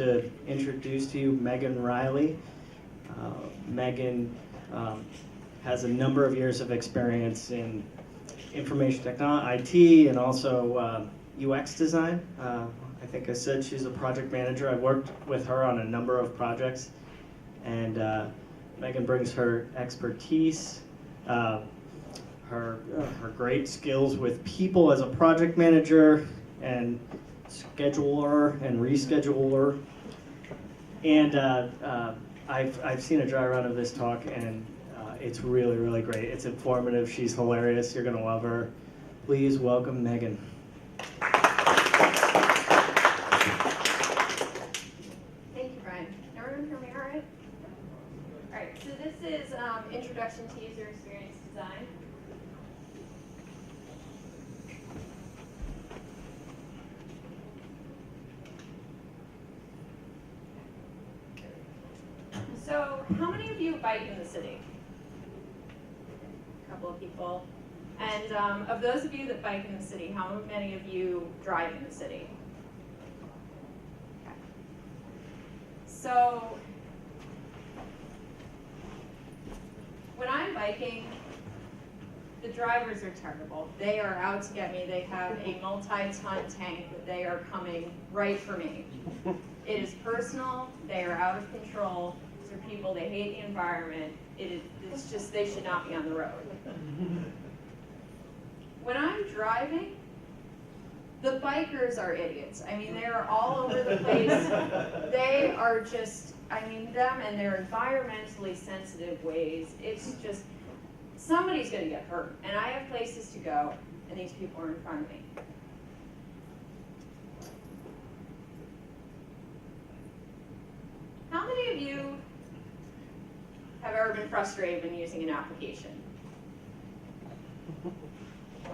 To introduce to you Meghan Reilly. Meghan has a number of years of experience in information technology, IT, and also UX design. I think I said she's a project manager. I've worked with her on a number of projects, and Meghan brings her expertise, her great skills with people as a project manager and scheduler and rescheduler. And I've seen a dry run of this talk, and it's really, really great. It's informative. She's hilarious. You're going to love her. Please welcome Meghan. Thank you, Brian. Everyone hear me all right? All right, so this is Introduction to User Experience Design. So, how many of you bike in the city? A couple of people. And of those of you that bike in the city, how many of you drive in the city? Okay. So, when I'm biking, the drivers are terrible. They are out to get me. They have a multi-ton tank that they are coming right for me. It is personal. They are out of control. These are people, they hate the environment. It's just, they should not be on the road. When I'm driving, the bikers are idiots. I mean, they are all over the place. They are just, I mean, them and their environmentally sensitive ways. It's just, somebody's going to get hurt. And I have places to go, and these people are in front of me. How many of you have ever been frustrated when using an application?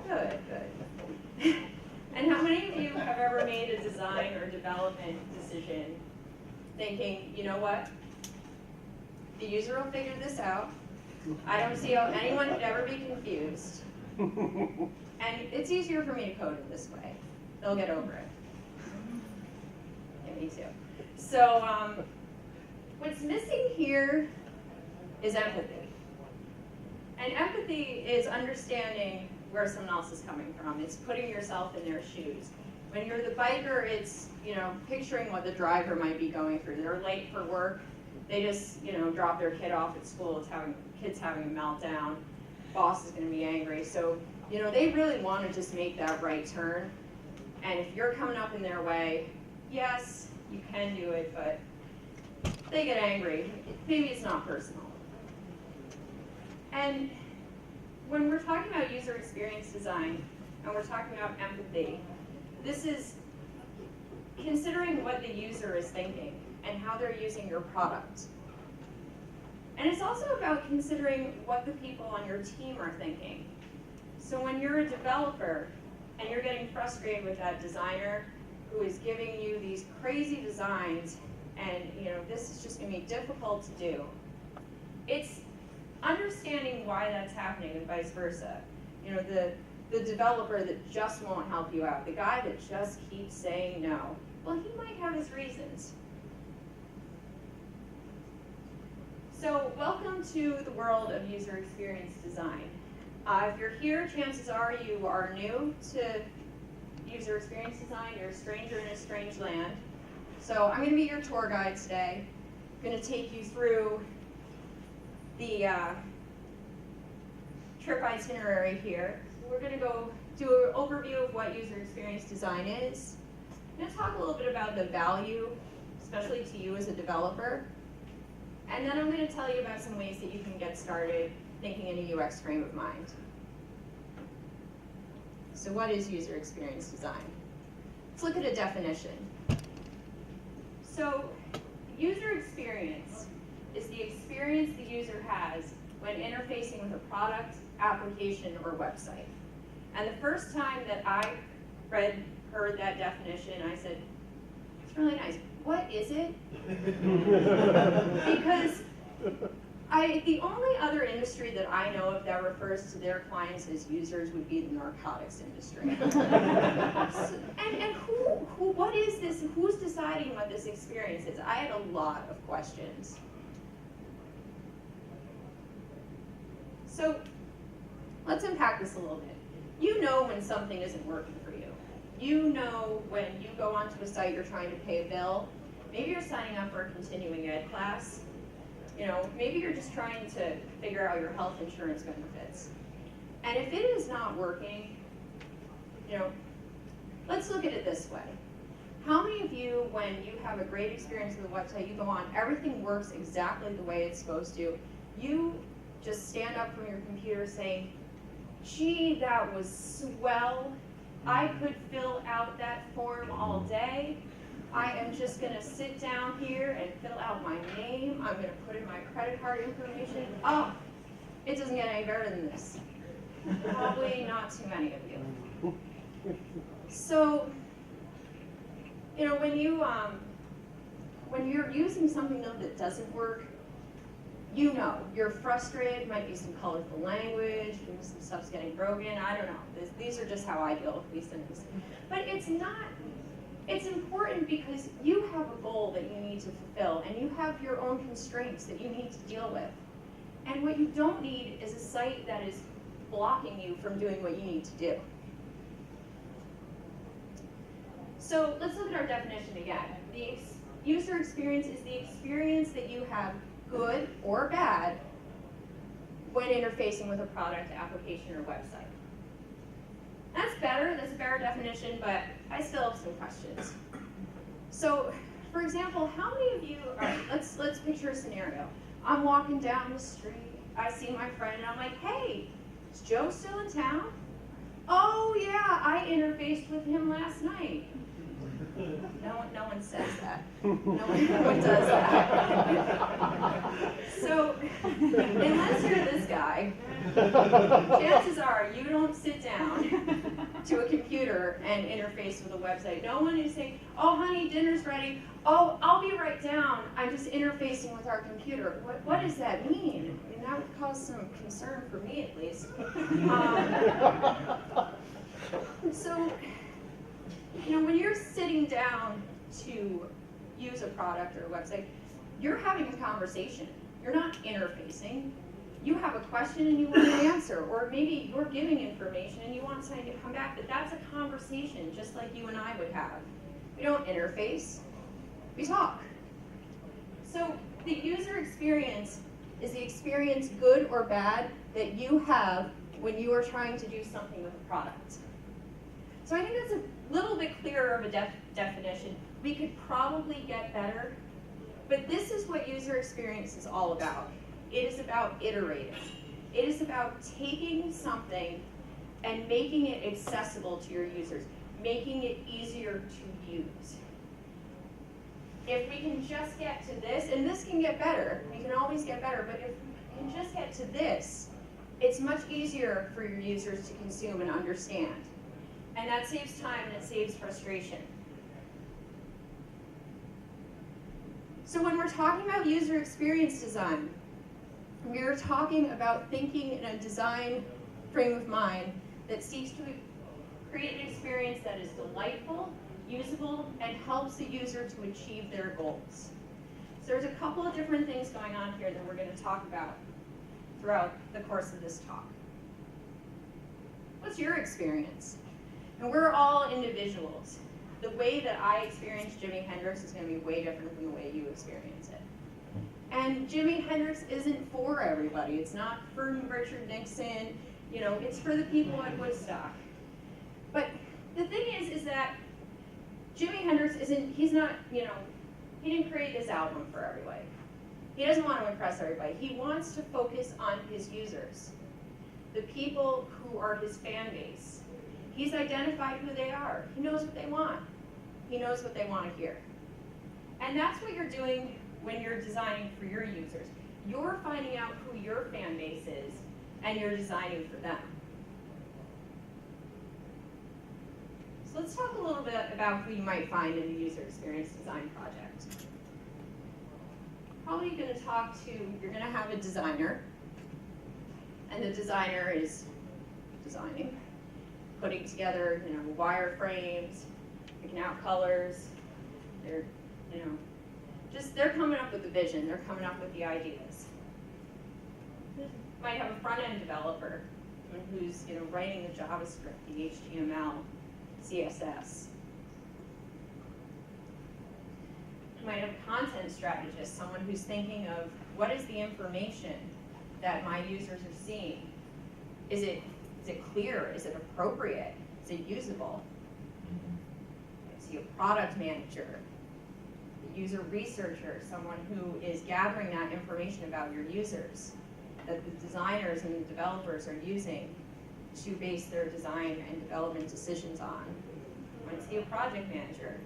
Good, good. And how many of you have ever made a design or development decision thinking, you know what, the user will figure this out. I don't see how anyone could ever be confused. And it's easier for me to code it this way. They'll get over it. Yeah, me too. So what's missing here is empathy. And empathy is understanding where someone else is coming from. It's putting yourself in their shoes. When you're the biker, it's, picturing what the driver might be going through. They're late for work. They just, drop their kid off at school. Kid's having a meltdown. Boss is going to be angry. So, they really want to just make that right turn. And if you're coming up in their way, yes, you can do it, but they get angry. Maybe it's not personal. And when we're talking about user experience design and we're talking about empathy, this is considering what the user is thinking and how they're using your product. And it's also about considering what the people on your team are thinking. So when you're a developer and you're getting frustrated with that designer who is giving you these crazy designs and this is just going to be difficult to do, it's understanding why that's happening and vice versa. The developer that just won't help you out, the guy that just keeps saying no, well, he might have his reasons. So welcome to the world of user experience design. If you're here, chances are you are new to user experience design. You're a stranger in a strange land. So I'm going to be your tour guide today. I'm going to take you through the trip itinerary here. We're going to go do an overview of what user experience design is. I'm going to talk a little bit about the value, especially to you as a developer. And then I'm going to tell you about some ways that you can get started thinking in a UX frame of mind. So what is user experience design? Let's look at a definition. So user experience is the experience the user has when interfacing with a product, application, or website. And the first time that I heard that definition, I said, it's really nice. What is it? Because The only other industry that I know of that refers to their clients as users would be the narcotics industry. and what is this? Who's deciding what this experience is? I had a lot of questions. So let's unpack this a little bit. You know when something isn't working for you. You know when you go onto a site, you're trying to pay a bill. Maybe you're signing up for a continuing ed class. You know, maybe you're just trying to figure out your health insurance benefits. And if it is not working, you know, let's look at it this way. How many of you, when you have a great experience with the website, you go on, everything works exactly the way it's supposed to, you just stand up from your computer saying, gee, that was swell. I could fill out that form all day. I am just going to sit down here and fill out my name. I'm going to put in my credit card information. Oh, it doesn't get any better than this. Probably not too many of you. So, you know, when you're using something that doesn't work, you know, you're frustrated, might be some colorful language, maybe some stuff's getting broken, I don't know. These are just how I deal with these things. But it's important because you have a goal that you need to fulfill, and you have your own constraints that you need to deal with. And what you don't need is a site that is blocking you from doing what you need to do. So let's look at our definition again. The user experience is the experience that you have, good or bad, when interfacing with a product, application, or website. That's a better definition, but I still have some questions. So, for example, how many of you, all right, let's picture a scenario. I'm walking down the street, I see my friend, and I'm like, hey, is Joe still in town? Oh yeah, I interfaced with him last night. No one says that. No one does that. So, unless you're this guy, chances are you don't sit down to a computer and interface with a website. No one is saying, oh honey, dinner's ready. Oh, I'll be right down. I'm just interfacing with our computer. What does that mean? I mean, that would cause some concern for me at least. So, you know, when you're sitting down to use a product or a website, you're having a conversation. You're not interfacing. You have a question and you want an answer, or maybe you're giving information and you want something to come back, but that's a conversation just like you and I would have. We don't interface, we talk. So the user experience is the experience, good or bad, that you have when you are trying to do something with a product. So I think that's a little bit clearer of a definition. We could probably get better, but this is what user experience is all about. It is about iterating. It is about taking something and making it accessible to your users, making it easier to use. If we can just get to this, and this can get better, we can always get better, but if we can just get to this, it's much easier for your users to consume and understand. And that saves time and it saves frustration. So when we're talking about user experience design, we're talking about thinking in a design frame of mind that seeks to create an experience that is delightful, usable, and helps the user to achieve their goals. So there's a couple of different things going on here that we're going to talk about throughout the course of this talk. What's your experience? And we're all individuals. The way that I experience Jimi Hendrix is going to be way different than the way you experience it. And Jimi Hendrix isn't for everybody. It's not for Richard Nixon. You know, it's for the people at Woodstock. But the thing is that Jimi Hendrix he's not, you know, he didn't create this album for everybody. He doesn't want to impress everybody. He wants to focus on his users, the people who are his fan base. He's identified who they are. He knows what they want. He knows what they want to hear. And that's what you're doing when you're designing for your users. You're finding out who your fan base is, and you're designing for them. So let's talk a little bit about who you might find in a user experience design project. probably going to you're going to have a designer, and the designer is designing, putting together, wireframes, picking out colors. They're, they're coming up with the vision. They're coming up with the ideas. You might have a front-end developer who's, writing the JavaScript, the HTML, CSS. You might have a content strategist, someone who's thinking of what is the information that my users are seeing. Is it clear? Is it appropriate? Is it usable? Is he a product manager, a user researcher, someone who is gathering that information about your users that the designers and the developers are using to base their design and development decisions on? Might see a project manager.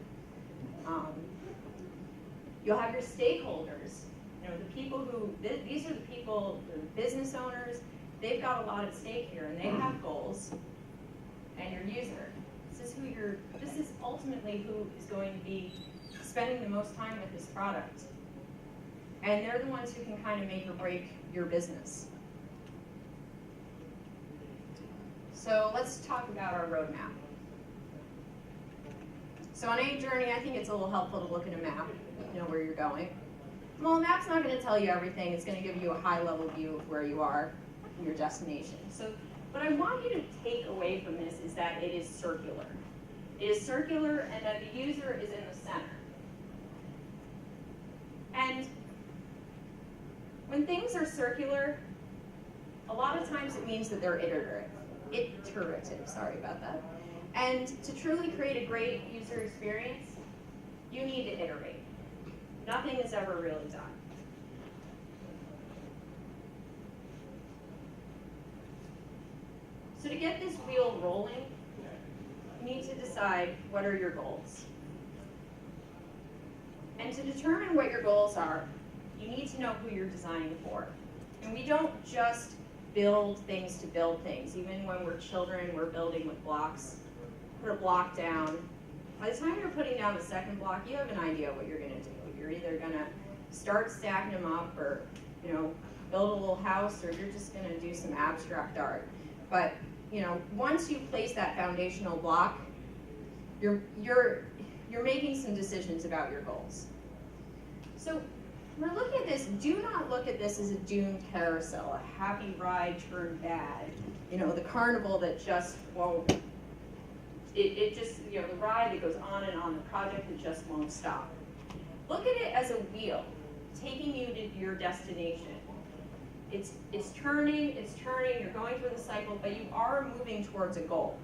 You'll have your stakeholders. The people who, these are the people, the business owners, they've got a lot at stake here, and they have goals. And your user, this is ultimately who is going to be spending the most time with this product. And they're the ones who can kind of make or break your business. So let's talk about our roadmap. So on any journey, I think it's a little helpful to look at a map, know where you're going. Well, a map's not going to tell you everything. It's going to give you a high-level view of where you are and your destination. So what I want you to take away from this is that it is circular. It is circular, and that the user is in the center. And when things are circular, a lot of times it means that they're iterative, sorry about that. And to truly create a great user experience, you need to iterate. Nothing is ever really done. So to get this wheel rolling, you need to decide what are your goals. And to determine what your goals are, you need to know who you're designing for. And we don't just build things to build things. Even when we're children, we're building with blocks. Put a block down. By the time you're putting down the second block, you have an idea what you're going to do. You're either going to start stacking them up, or build a little house, or you're just going to do some abstract art. But once you place that foundational block, you're making some decisions about your goals. So when we're looking at this, do not look at this as a doomed carousel, a happy ride turned bad. The carnival that just won't. It just, the ride that goes on and on, the project that just won't stop. Look at it as a wheel, taking you to your destination. It's turning, you're going through the cycle, but you are moving towards a goal.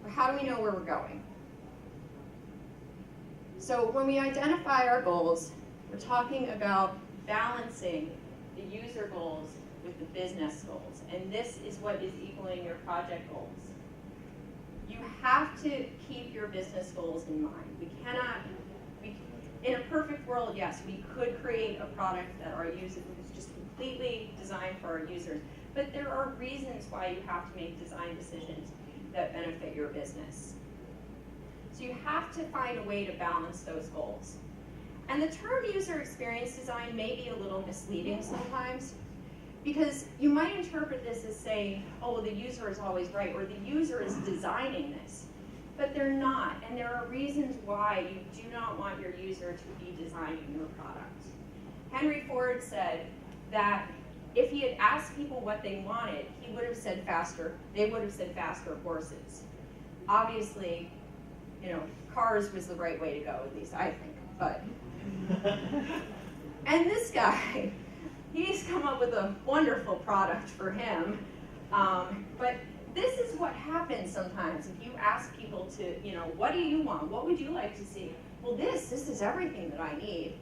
How do we know where we're going? So when we identify our goals, we're talking about balancing the user goals with the business goals. And this is what is equaling your project goals. You have to keep your business goals in mind. In a perfect world, yes, we could create a product that our users is just completely designed for our users. But there are reasons why you have to make design decisions that benefit your business. So you have to find a way to balance those goals. And the term user experience design may be a little misleading sometimes, because you might interpret this as saying, oh, well, the user is always right, or the user is designing this. But they're not, and there are reasons why you do not want your user to be designing your product. Henry Ford said that if he had asked people what they wanted, he would have said faster, they would have said faster horses. Obviously, cars was the right way to go, at least I think, but. And this guy, he's come up with a wonderful product for him, but this is what happens sometimes if you ask people to, what do you want? What would you like to see? Well, this is everything that I need.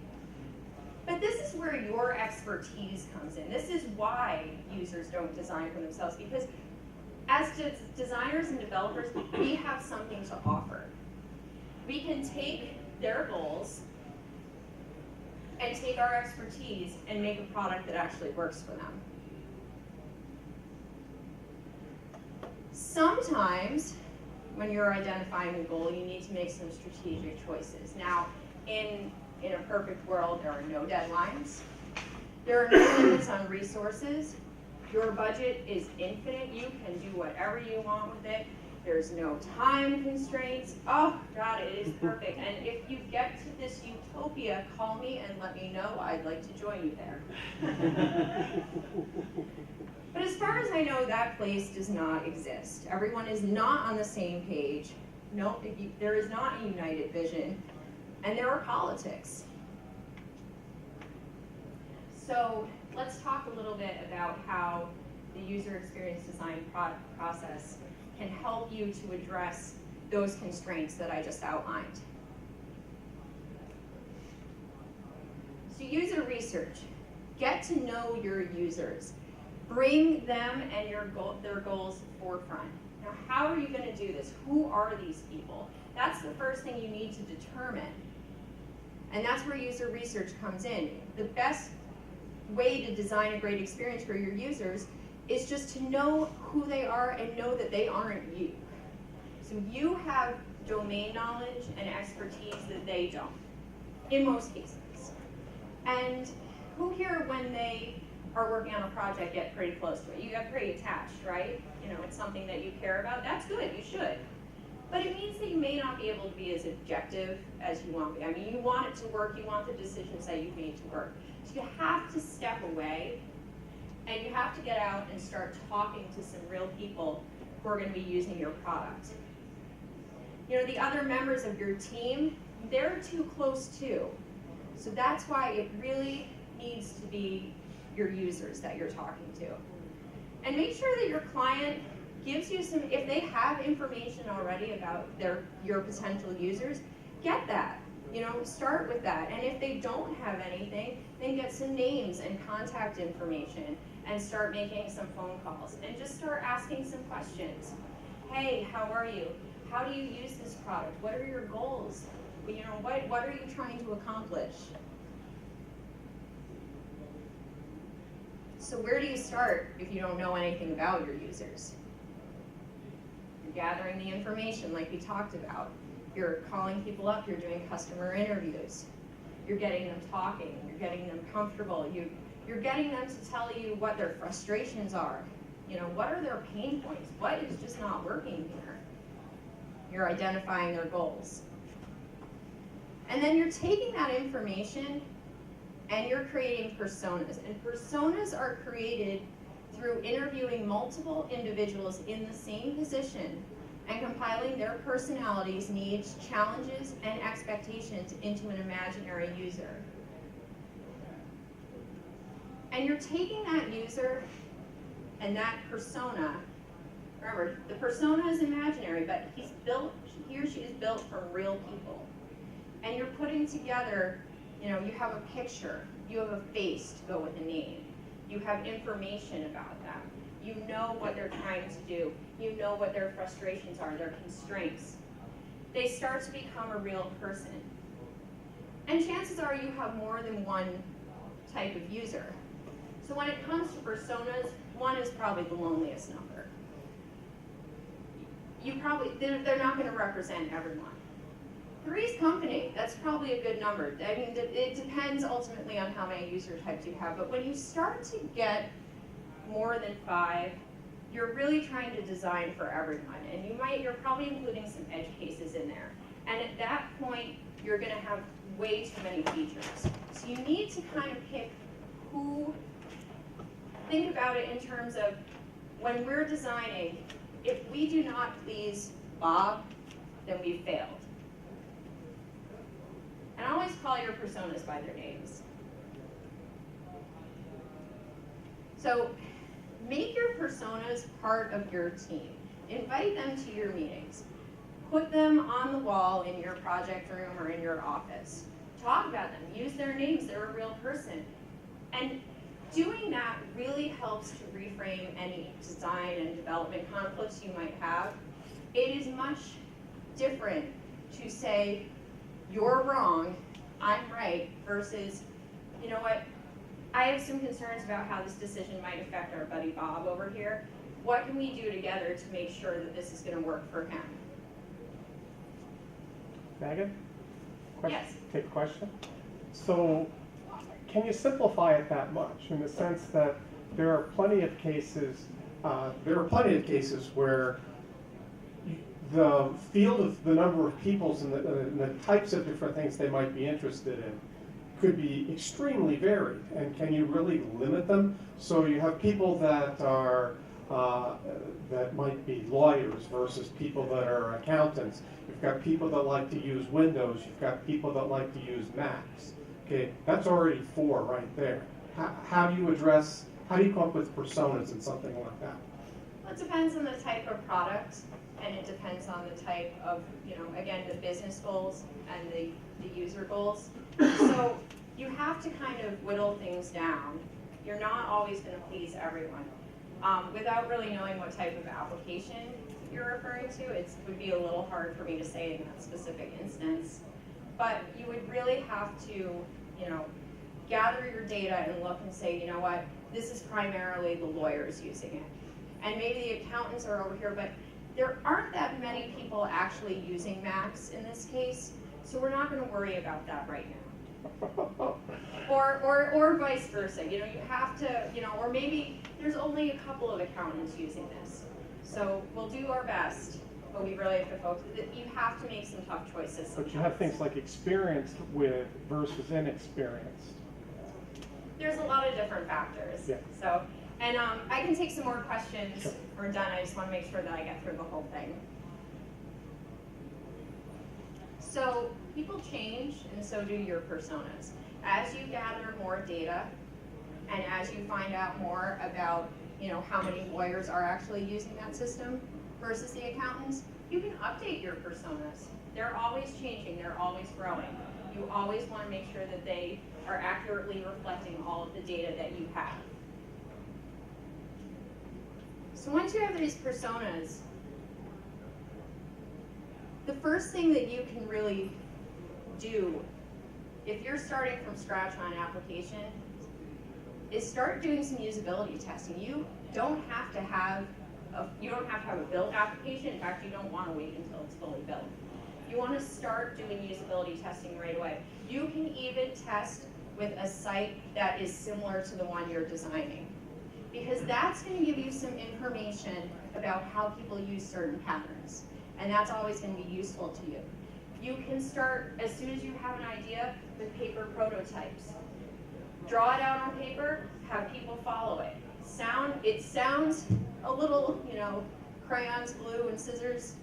But this is where your expertise comes in. This is why users don't design for themselves, because as designers and developers, we have something to offer. We can take their goals and take our expertise and make a product that actually works for them. Sometimes, when you're identifying a goal, you need to make some strategic choices. Now, in in a perfect world, there are no deadlines. There are no limits on resources. Your budget is infinite. You can do whatever you want with it. There's no time constraints. Oh, God, it is perfect. And if you get to this utopia, call me and let me know. I'd like to join you there. But as far as I know, that place does not exist. Everyone is not on the same page. No, there is not a united vision. And there are politics. So let's talk a little bit about how the user experience design process can help you to address those constraints that I just outlined. So user research. Get to know your users. Bring them and their goals forefront. Now, how are you going to do this? Who are these people? That's the first thing you need to determine. And that's where user research comes in. The best way to design a great experience for your users is just to know who they are and know that they aren't you. So you have domain knowledge and expertise that they don't, in most cases. And who here, when they are working on a project, get pretty close to it? You get pretty attached, right? You know, it's something that you care about. That's good, you should. But it means that you may not be able to be as objective as you want to be. I mean, you want it to work, you want the decisions that you've made to work. So you have to step away, and you have to get out and start talking to some real people who are going to be using your product. You know, the other members of your team, they're too close too. So that's why it really needs to be your users that you're talking to. And make sure that your client gives you some, if they have information already about your potential users, get that. You know, start with that. And if they don't have anything, then get some names and contact information and start making some phone calls and just start asking some questions. Hey, how are you? How do you use this product? What are your goals? You know, what are you trying to accomplish? So where do you start if you don't know anything about your users? You're gathering the information like we talked about. You're calling people up, you're doing customer interviews. You're getting them talking, you're getting them comfortable. You're getting them to tell you what their frustrations are. You know, what are their pain points? What is just not working here? You're identifying their goals. And then you're taking that information and you're creating personas. And personas are created through interviewing multiple individuals in the same position and compiling their personalities, needs, challenges, and expectations into an imaginary user. And you're taking that user and that persona, remember, the persona is imaginary, but he or she is built from real people. And you're putting together, you know, you have a picture, you have a face to go with a name, you have information about them, you know what they're trying to do, you know what their frustrations are, their constraints. They start to become a real person. And chances are you have more than one type of user. So when it comes to personas, one is probably the loneliest number. They're not going to represent everyone. 3's company, that's probably a good number. I mean, it depends ultimately on how many user types you have, but when you start to get more than 5, you're really trying to design for everyone, and you're probably including some edge cases in there. And at that point, you're going to have way too many features. So you need to kind of pick who. Think about it in terms of when we're designing, if we do not please Bob, then we failed. And always call your personas by their names. So make your personas part of your team. Invite them to your meetings. Put them on the wall in your project room or in your office. Talk about them. Use their names. They're a real person. And doing that really helps to reframe any design and development conflicts you might have. It is much different to say, you're wrong, I'm right, versus, you know what, I have some concerns about how this decision might affect our buddy Bob over here. What can we do together to make sure that this is going to work for him? Megan? Yes. Take a question. So can you simplify it that much in the sense that there are plenty of cases where the field of the number of peoples and the types of different things they might be interested in could be extremely varied, and can you really limit them? So you have people that are that might be lawyers versus people that are accountants. You've got people that like to use Windows. You've got people that like to use Macs. Okay, that's already 4 right there. How do you come up with personas and something like that? Well, it depends on the type of product, and it depends on the type of, again, the business goals and the user goals. So you have to kind of whittle things down. You're not always going to please everyone. Without really knowing what type of application you're referring to, it would be a little hard for me to say in that specific instance. But you would really have to, gather your data and look and say, you know what, this is primarily the lawyers using it. And maybe the accountants are over here, but there aren't that many people actually using Macs in this case, so we're not going to worry about that right now. Or vice versa. You have to, or maybe there's only a couple of accountants using this. So we'll do our best, but we really have to focus. You have to make some tough choices sometimes. But you have things like experienced with versus inexperienced. There's a lot of different factors. Yeah. So, and I can take some more questions. Sure. We're done. I just want to make sure that I get through the whole thing. So people change, and so do your personas. As you gather more data, and as you find out more about, how many lawyers are actually using that system versus the accountants, you can update your personas. They're always changing. They're always growing. You always want to make sure that they are accurately reflecting all of the data that you have. So once you have these personas, the first thing that you can really do, if you're starting from scratch on an application, is start doing some usability testing. You don't have to have a built application. In fact, you don't want to wait until it's fully built. You want to start doing usability testing right away. You can even test with a site that is similar to the one you're designing, because that's going to give you some information about how people use certain patterns, and that's always going to be useful to you. You can start, as soon as you have an idea, with paper prototypes. Draw it out on paper, have people follow it. It sounds a little, crayons, glue, and scissors,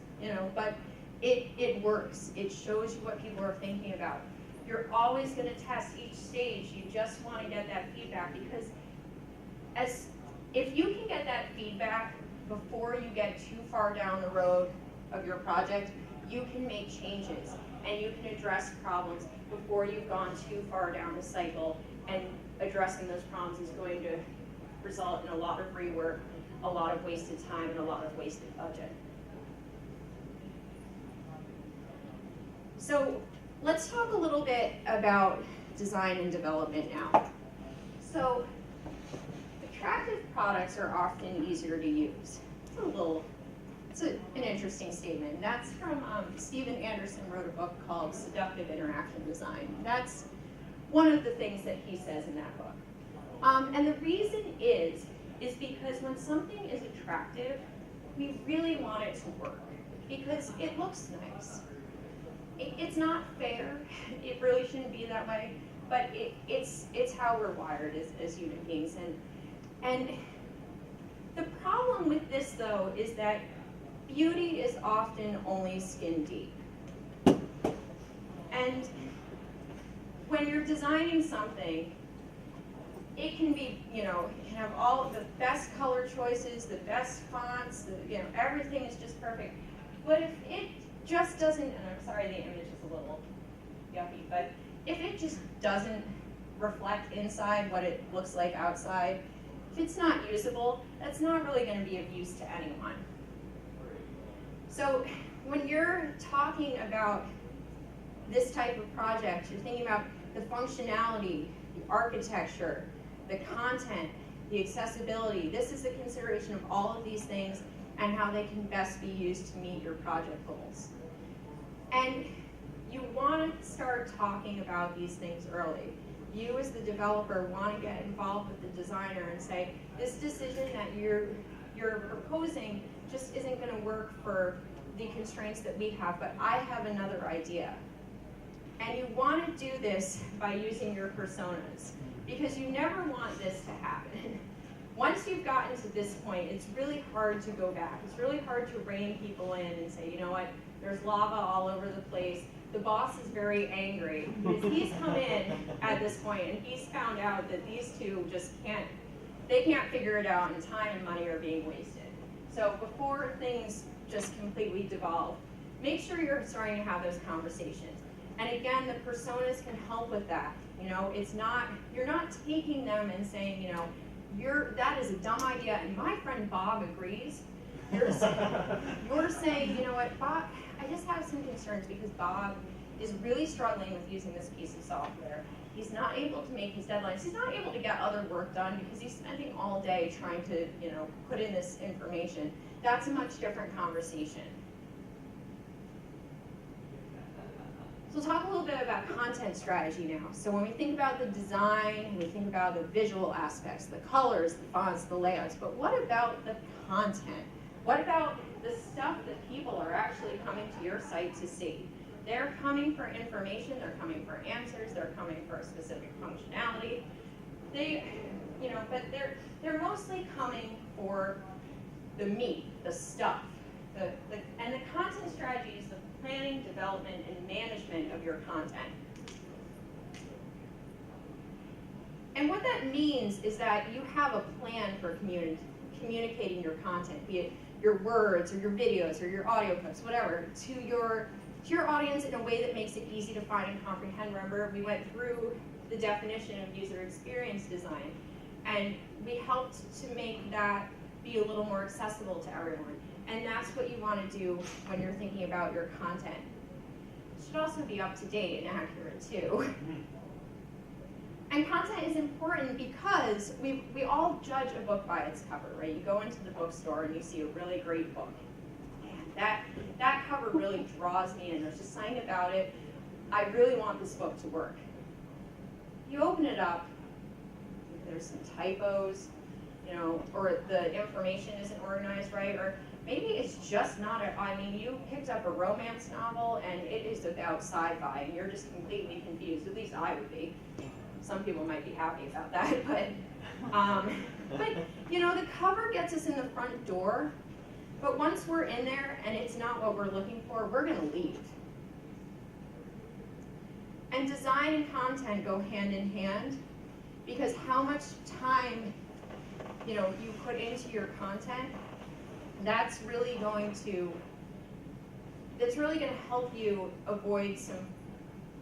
but it works. It shows you what people are thinking about. You're always going to test each stage. You just want to get that feedback, because if you can get that feedback before you get too far down the road of your project, you can make changes and you can address problems before you've gone too far down the cycle, and addressing those problems is going to result in a lot of rework, a lot of wasted time, and a lot of wasted budget. So let's talk a little bit about design and development now. So attractive products are often easier to use. It's an interesting statement. That's from Steven Anderson wrote a book called Seductive Interaction Design. That's one of the things that he says in that book. And the reason is because when something is attractive, we really want it to work because it looks nice. It's not fair. It really shouldn't be that way, but it's how we're wired as human beings. And the problem with this, though, is that beauty is often only skin deep. And when you're designing something, it can be, it can have all of the best color choices, the best fonts, everything is just perfect. But if it just doesn't, and I'm sorry the image is a little yucky, but if it just doesn't reflect inside what it looks like outside, if it's not usable, that's not really going to be of use to anyone. So when you're talking about this type of project, you're thinking about the functionality, the architecture, the content, the accessibility. This is a consideration of all of these things and how they can best be used to meet your project goals. And you want to start talking about these things early. You as the developer want to get involved with the designer and say, this decision that you're proposing just isn't going to work for the constraints that we have, but I have another idea. And you want to do this by using your personas, because you never want this to happen. Once you've gotten to this point, it's really hard to go back. It's really hard to rein people in and say, you know what, there's lava all over the place. The boss is very angry because he's come in at this point and he's found out that these two just can't figure it out, and time and money are being wasted. So before things just completely devolve, make sure you're starting to have those conversations. And again, the personas can help with that. You know, you're not taking them and saying, you know, that is a dumb idea and my friend Bob agrees. You're saying, you know what, Bob, I just have some concerns because Bob is really struggling with using this piece of software. He's not able to make his deadlines. He's not able to get other work done because he's spending all day trying to, you know, put in this information. That's a much different conversation. So we'll talk a little bit about content strategy now. So when we think about the design, and we think about the visual aspects, the colors, the fonts, the layouts, but what about the content? What about the stuff that people are actually coming to your site to see? They're coming for information, they're coming for answers, they're coming for a specific functionality. But they're mostly coming for the meat, the stuff. And the content strategy is the planning, development, and management of your content. And what that means is that you have a plan for communicating your content, be it your words or your videos or your audio clips, whatever, to your audience in a way that makes it easy to find and comprehend. Remember, we went through the definition of user experience design, and we helped to make that be a little more accessible to everyone. And that's what you want to do when you're thinking about your content. It should also be up to date and accurate too. And content is important because we all judge a book by its cover, right? You go into the bookstore and you see a really great book. Man, that cover really draws me in. There's just something about it. I really want this book to work. You open it up, there's some typos, you know, or the information isn't organized right, or maybe it's just not you picked up a romance novel and it is about sci-fi and you're just completely confused. At least I would be. Some people might be happy about that, but you know, the cover gets us in the front door, but once we're in there and it's not what we're looking for, we're gonna leave. And design and content go hand in hand, because how much time, you know, you put into your content, that's really going to help you avoid some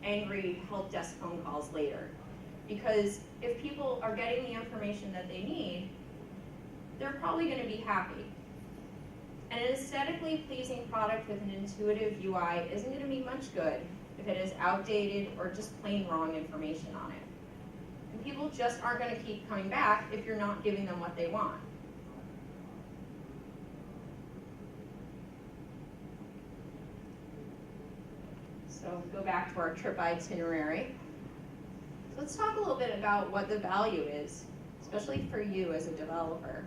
angry help desk phone calls later. Because if people are getting the information that they need, they're probably going to be happy. And an aesthetically pleasing product with an intuitive UI isn't going to be much good if it is outdated or just plain wrong information on it. And people just aren't going to keep coming back if you're not giving them what they want. So go back to our trip itinerary. So let's talk a little bit about what the value is, especially for you as a developer.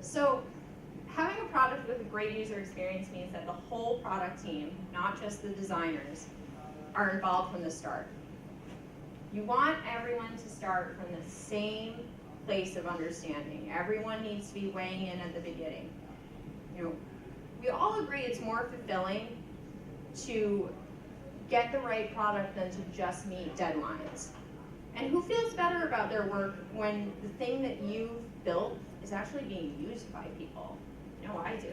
So having a product with a great user experience means that the whole product team, not just the designers, are involved from the start. You want everyone to start from the same place of understanding. Everyone needs to be weighing in at the beginning. You know, we all agree it's more fulfilling to get the right product than to just meet deadlines. And who feels better about their work when the thing that you've built is actually being used by people? You know, I do.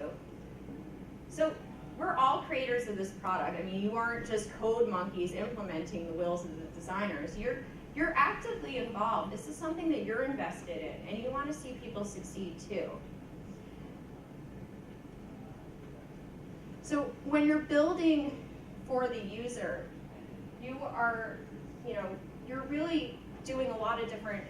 So we're all creators of this product. I mean, you aren't just code monkeys implementing the wills of the designers. You're actively involved. This is something that you're invested in, and you want to see people succeed too. So when you're building for the user, you're really doing a lot of different,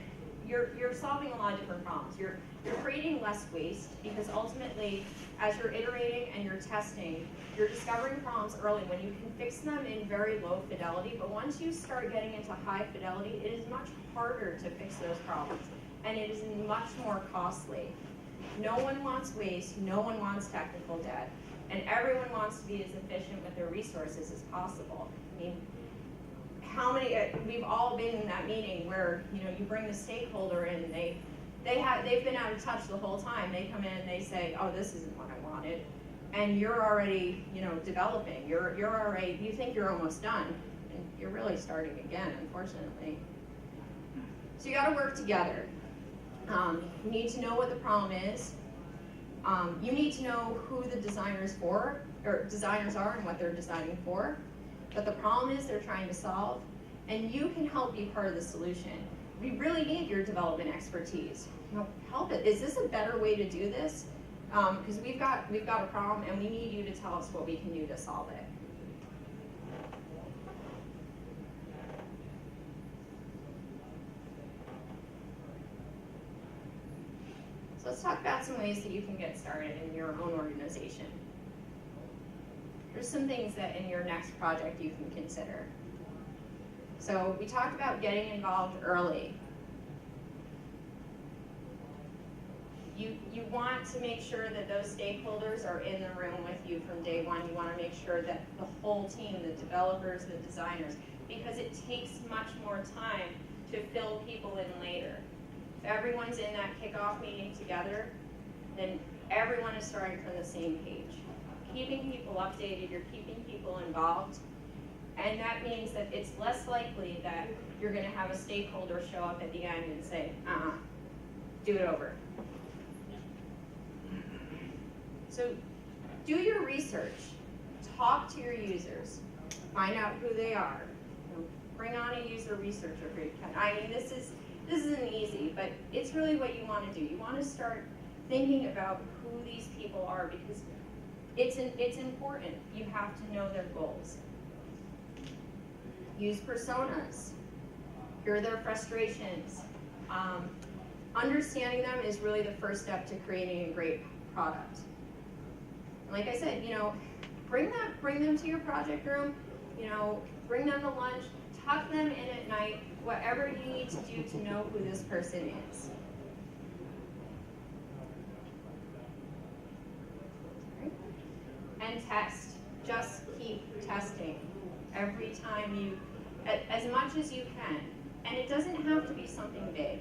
you're solving a lot of different problems. You're creating less waste because ultimately, as you're iterating and you're testing, you're discovering problems early when you can fix them in very low fidelity, but once you start getting into high fidelity, it is much harder to fix those problems, and it is much more costly. No one wants waste, no one wants technical debt, and everyone wants to be as efficient with their resources as possible. I mean, how many, we've all been in that meeting where, you know, you bring the stakeholder in, and they've been out of touch the whole time. They come in and they say, oh, this isn't what I wanted. And you're already, you know, developing. You're already, you think you're almost done. And you're really starting again, unfortunately. So you gotta work together. You need to know what the problem is. You need to know who the designers are and what they're designing for. But the problem is they're trying to solve. And you can help be part of the solution. We really need your development expertise. You know, help it. Is this a better way to do this? Because we've got a problem, and we need you to tell us what we can do to solve it. So let's talk about some ways that you can get started in your own organization. There's some things that in your next project you can consider. So we talked about getting involved early. You want to make sure that those stakeholders are in the room with you from day one. You want to make sure that the whole team, the developers, the designers, because it takes much more time to fill people in later. If everyone's in that kickoff meeting together, then everyone is starting from the same page. Keeping people updated, you're keeping people involved, and that means that it's less likely that you're going to have a stakeholder show up at the end and say, do it over. So do your research, talk to your users, find out who they are, bring on a user researcher for you. I mean, this isn't easy, but it's really what you want to do. You want to start thinking about who these people are, because it's important. You have to know their goals. Use personas. Hear their frustrations. Understanding them is really the first step to creating a great product. Like I said, you know, bring them to your project room, you know, bring them to lunch, tuck them in at night, whatever you need to do to know who this person is. Right? And test. Just keep testing every time you, as much as you can. And it doesn't have to be something big.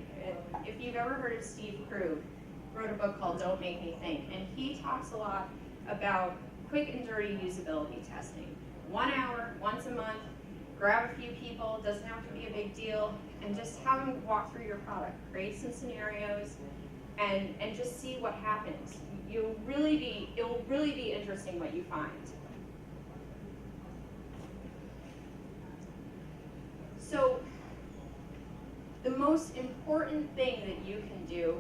If you've ever heard of Steve Krug, wrote a book called Don't Make Me Think, and he talks a lot about quick and dirty usability testing. 1 hour, once a month, grab a few people, doesn't have to be a big deal, and just have them walk through your product. Create some scenarios, and just see what happens. It will really be interesting what you find. So, the most important thing that you can do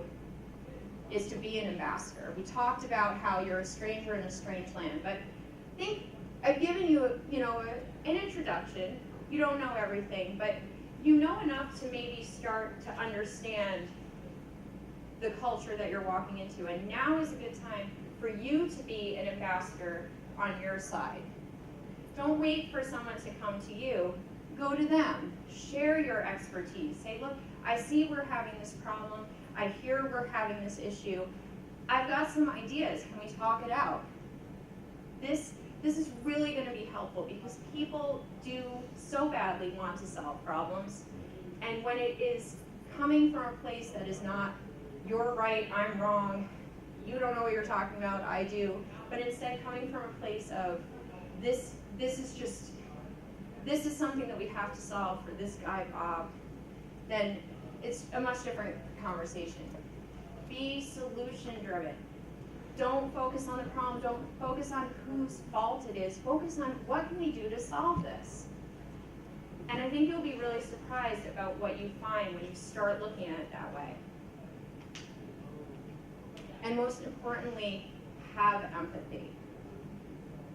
is to be an ambassador. We talked about how you're a stranger in a strange land, but I think I've given you, an introduction. You don't know everything, but you know enough to maybe start to understand the culture that you're walking into, and now is a good time for you to be an ambassador on your side. Don't wait for someone to come to you. Go to them. Share your expertise. Say, look, I see we're having this problem. I hear we're having this issue. I've got some ideas. Can we talk it out? This is really going to be helpful, because people do so badly want to solve problems. And when it is coming from a place that is not, you're right, I'm wrong, you don't know what you're talking about, I do, but instead coming from a place of, this is something that we have to solve for this guy, Bob, then it's a much different conversation. Be solution driven. Don't focus on the problem. Don't focus on whose fault it is. Focus on what can we do to solve this. And I think you'll be really surprised about what you find when you start looking at it that way. And most importantly, have empathy.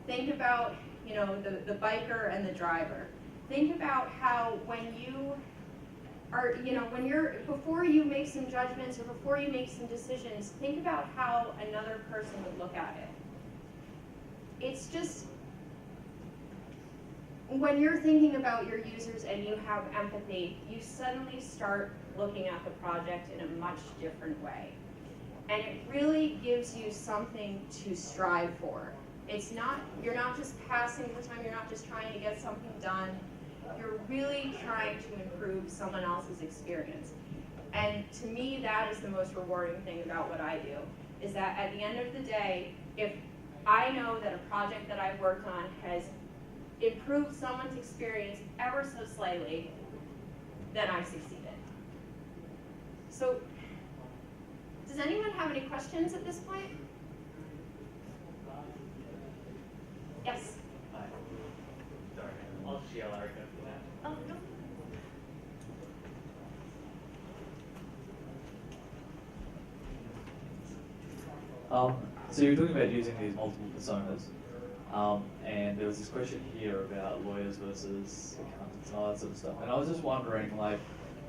Think about, the biker and the driver. Think about how when you are, before you make some judgments or before you make some decisions, think about how another person would look at it. It's just, when you're thinking about your users and you have empathy, you suddenly start looking at the project in a much different way. And it really gives you something to strive for. You're not just passing the time, you're not just trying to get something done, you're really trying to improve someone else's experience. And to me, that is the most rewarding thing about what I do, is that at the end of the day, if I know that a project that I've worked on has improved someone's experience ever so slightly, then I succeeded. So, does anyone have any questions at this point? Yes? Hi. Sorry, I'll just yell at her after that. Oh, no. So you're talking about using these multiple personas, and there was this question here about lawyers versus accountants and all that sort of stuff. And I was just wondering, like,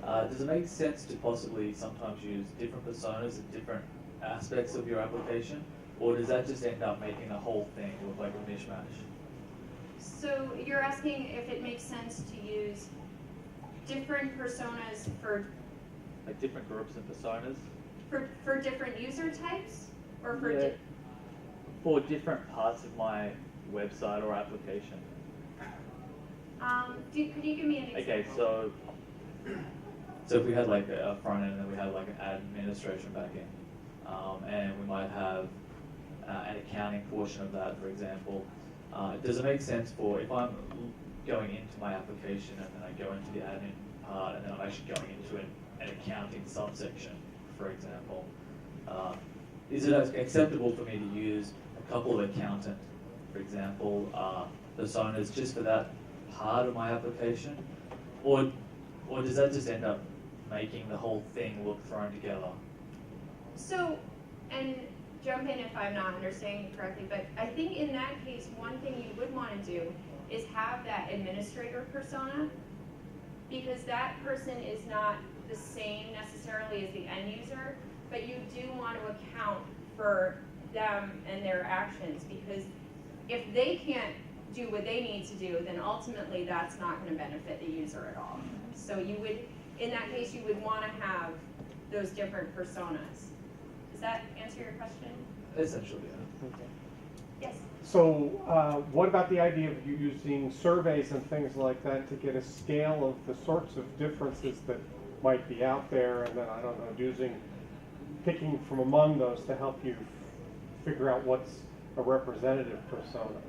does it make sense to possibly sometimes use different personas in different aspects of your application, or does that just end up making the whole thing look like a mishmash? So you're asking if it makes sense to use different personas for Like different groups and personas? for different user types, or for Yeah. For different parts of my website or application. could you give me an example? Okay, so if we had like a front end and then we had like an administration back end, and we might have an accounting portion of that, for example, does it make sense for, if I'm going into my application and then I go into the admin part and then I'm actually going into an accounting subsection, for example, is it acceptable for me to use a couple of accountant, for example, personas just for that part of my application? Or does that just end up making the whole thing look thrown together? So, and jump in if I'm not understanding you correctly, but I think in that case, one thing you would want to do is have that administrator persona, because that person is not the same necessarily as the end user, but you do want to account for them and their actions, because if they can't do what they need to do, then ultimately that's not going to benefit the user at all. So you would, in that case, you would want to have those different personas. Does that answer your question? Essentially, yeah. Yes. So what about the idea of you using surveys and things like that to get a scale of the sorts of differences that might be out there, and then, I don't know, picking from among those to help you figure out what's a representative persona?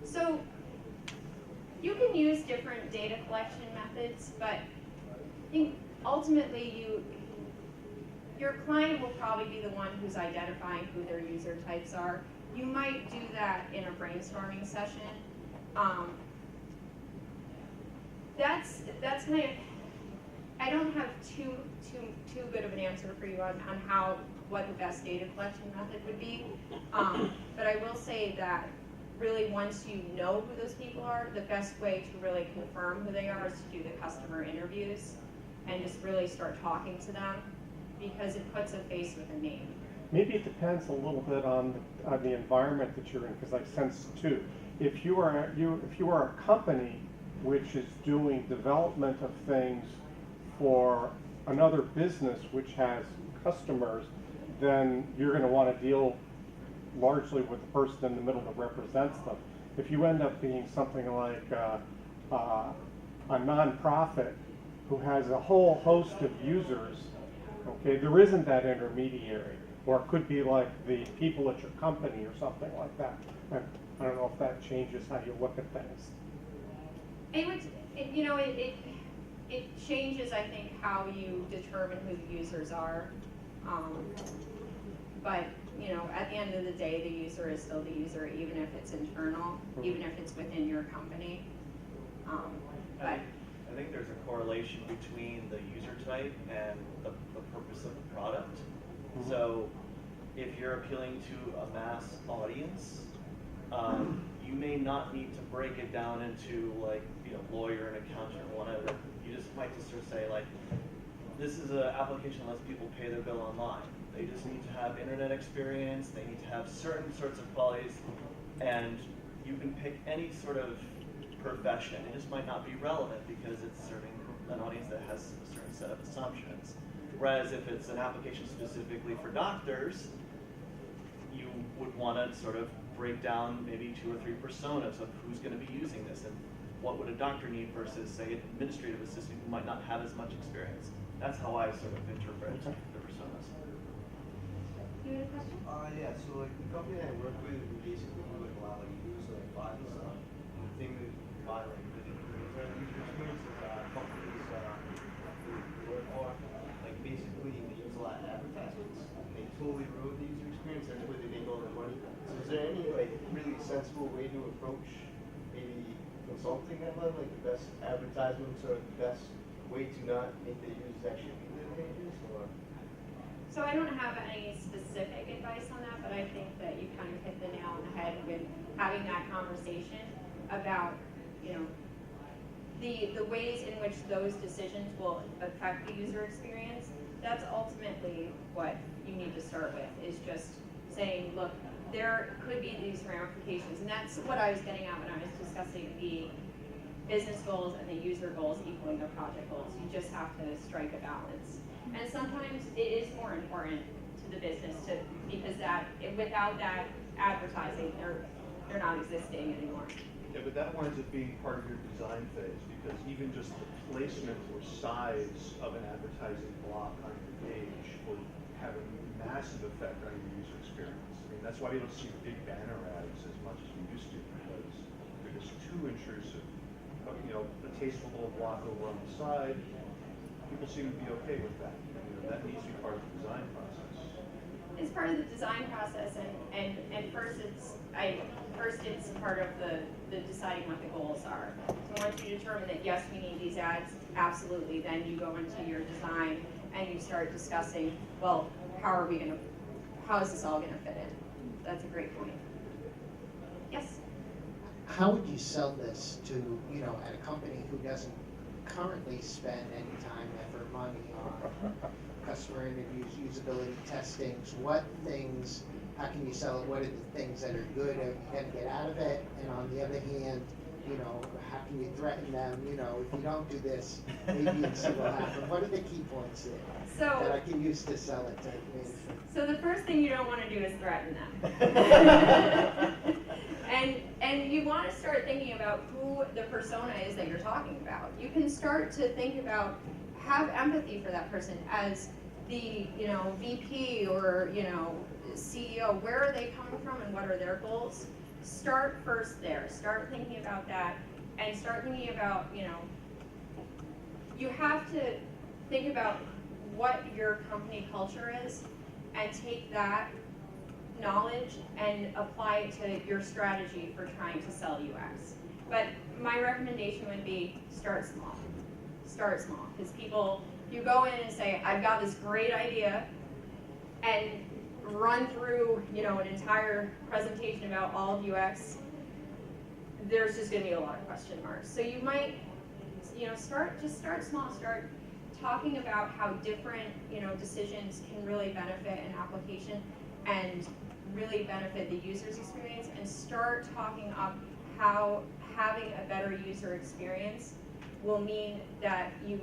So you can use different data collection methods, but I think ultimately your client will probably be the one who's identifying who their user types are. You might do that in a brainstorming session. That's kind of, I don't have too good of an answer for you on what the best data collection method would be. But I will say that really once you know who those people are, the best way to really confirm who they are is to do the customer interviews and just really start talking to them, because it puts a face with a name. Maybe it depends a little bit on the environment that you're in, because I sense too, if you are a company which is doing development of things for another business which has customers, then you're going to want to deal largely with the person in the middle that represents them. If you end up being something like a nonprofit who has a whole host of users, okay, there isn't that intermediary. Or it could be like the people at your company or something like that. And I don't know if that changes how you look at things. It changes, I think, how you determine who the users are. But at the end of the day, the user is still the user, even if it's internal, even if it's within your company. I think there's a correlation between the user type and the purpose of the product. Mm-hmm. So if you're appealing to a mass audience, you may may not need to break it down into like, lawyer and accountant or whatever. You just might just sort of say like, this is an application that lets people pay their bill online. They just need to have internet experience, they need to have certain sorts of qualities, and you can pick any sort of profession. It just might not be relevant because it's serving an audience that has a certain set of assumptions. Whereas if it's an application specifically for doctors, you would want to sort of break down maybe 2 or 3 personas of who's going to be using this and what would a doctor need versus, say, an administrative assistant who might not have as much experience. That's how I sort of interpret the personas. You had a question? Yeah, so like the company I work with, we basically do like a lot like user like files and stuff. And the thing that my like the user experience is companies we work for, like basically they use a lot of advertisements and they totally ruin the user experience. That's where they make all their money. So is there any like really sensible way to approach maybe consulting them on like the best advertisements or the best way to not make the users actually read their pages, or? So I don't have any specific advice on that, but I think that you kind of hit the nail on the head with having that conversation about, the ways in which those decisions will affect the user experience. That's ultimately what you need to start with, is just saying, look, there could be these ramifications, and that's what I was getting at when I was discussing the business goals and the user goals equaling the project goals. You just have to strike a balance. And sometimes it is more important to the business because without that advertising, they're not existing anymore. Yeah, but that winds up being part of your design phase, because even just the placement or size of an advertising block on your page will have a massive effect on your user experience. I mean, that's why you don't see big banner ads as much as we used to, because they're just too intrusive. A tasteful little block over on the side, people seem to be okay with that. That needs to be part of the design process. It's part of the design process, and first it's part of the deciding what the goals are. So once you determine that yes, we need these ads, absolutely, then you go into your design and you start discussing, well, how is this all gonna fit in? That's a great point. Yes? How would you sell this to, at a company who doesn't currently spend any time, effort, money on customer interviews, usability testings? How can you sell it? What are the things that are good and you can get out of it? And on the other hand, how can you threaten them? If you don't do this, maybe this will happen. What are the key points there that I can use to sell it to management? So the first thing you don't want to do is threaten them. And you want to start thinking about who the persona is that you're talking about. You can start to think about, have empathy for that person as the VP or CEO. Where are they coming from and what are their goals? Start first there. Start thinking about that, and start thinking about you have to think about what your company culture is, and take that knowledge and apply it to your strategy for trying to sell UX. But my recommendation would be start small. Start small, because people, you go in and say, I've got this great idea, and run through an entire presentation about all of UX, there's just going to be a lot of question marks. So you might, start small. Start talking about how different decisions can really benefit an application and really benefit the user's experience, and start talking up how having a better user experience will mean that you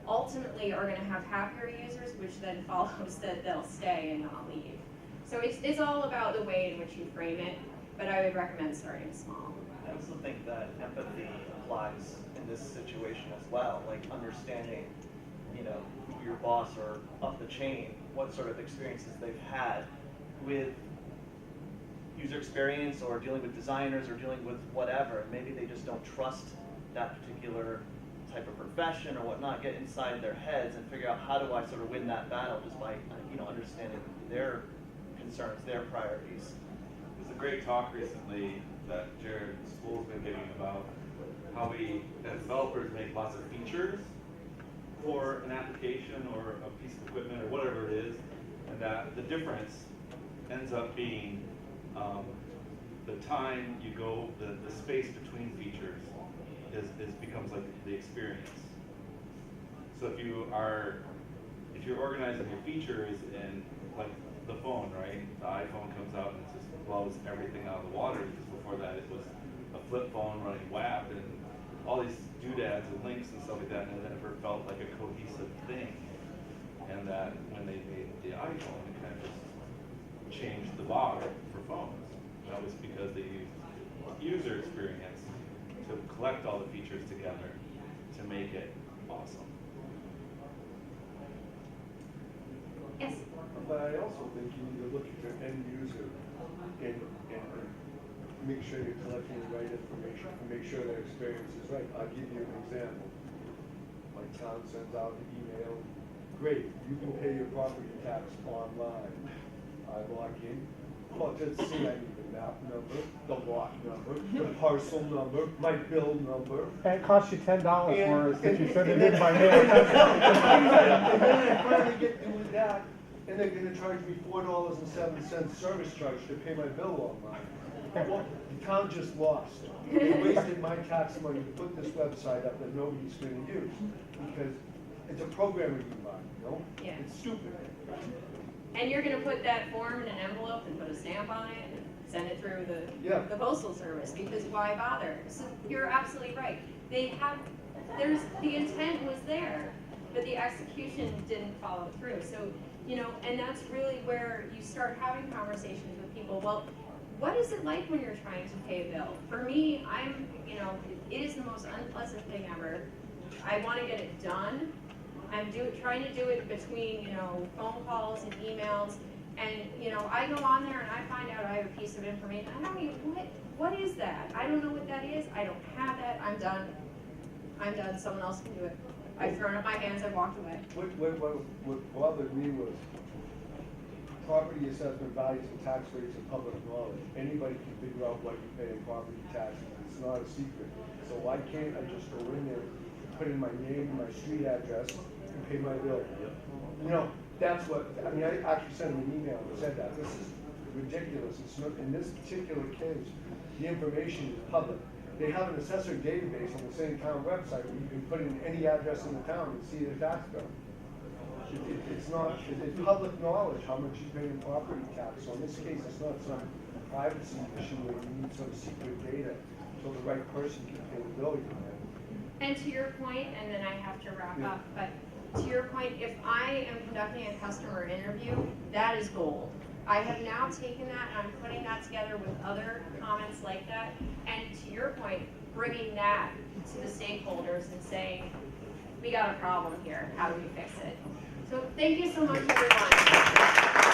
ultimately are going to have happier users, which then follows that they'll stay and not leave. So it's all about the way in which you frame it, but I would recommend starting small. I also think that empathy applies in this situation as well, like understanding, who your boss or up the chain, what sort of experiences they've had with user experience or dealing with designers or dealing with whatever. Maybe they just don't trust that particular type of profession or whatnot, get inside their heads and figure out how do I sort of win that battle just by understanding their concerns, their priorities. There's a great talk recently that Jared School's been giving about how we, as developers, make lots of features for an application or a piece of equipment or whatever it is, and that the difference ends up being the time you go, the space between features becomes like the experience. So if you're organizing your features in like the phone, right? The iPhone comes out and it just blows everything out of the water, because before that it was a flip phone running WAP and all these doodads and links and stuff like that, and it never felt like a cohesive thing. And that when they made the iPhone, it kind of just changed the bar for phones. That was because they used user experience to collect all the features together to make it awesome. Yes. But I also think you need to look at your end user and make sure you're collecting the right information and make sure their experience is right. I'll give you an example. My town sends out an email. Great, you can pay your property tax online. I log in. Well, just see, I need the map number, the lot number, the parcel number, my bill number. And it costs you $10 whereas if you send it in by And mail. then I finally get doing that, and they're gonna charge me $4.07 service charge to pay my bill online. Well, the town just lost. They wasted my tax money to put this website up that nobody's gonna use, because it's a programmer you buy, you know? Yeah. It's stupid. And you're gonna put that form in an envelope and put a stamp on it and send it through Yeah. the postal service, because why bother? So you're absolutely right. The intent was there, but the execution didn't follow through. So, and that's really where you start having conversations with people. Well, what is it like when you're trying to pay a bill? For me, it is the most unpleasant thing ever. I wanna get it done. I'm trying to do it between, phone calls and emails, and, I go on there and I find out I have a piece of information. I don't even, what is that? I don't know what that is. I don't have that. I'm done. Someone else can do it. I've thrown up my hands. I've walked away. What bothered me was property assessment values and tax rates are public knowledge. Anybody can figure out what you pay in property taxes. It's not a secret. So why can't I just go in there, put in my name, my street address, and pay my bill? That's what, I actually sent them an email that said that. This is ridiculous. It's not, in this particular case, the information is public. They have an assessor database on the same town website where you can put in any address in the town and see the tax bill. It's public knowledge how much you pay in property tax. So in this case, it's not some privacy issue where you need some secret data so the right person can pay the bill. And to your point, and then I have to wrap up, but to your point, if I am conducting a customer interview, that is gold. I have now taken that and I'm putting that together with other comments like that. And to your point, bringing that to the stakeholders and saying, we got a problem here. How do we fix it? So thank you so much, everyone.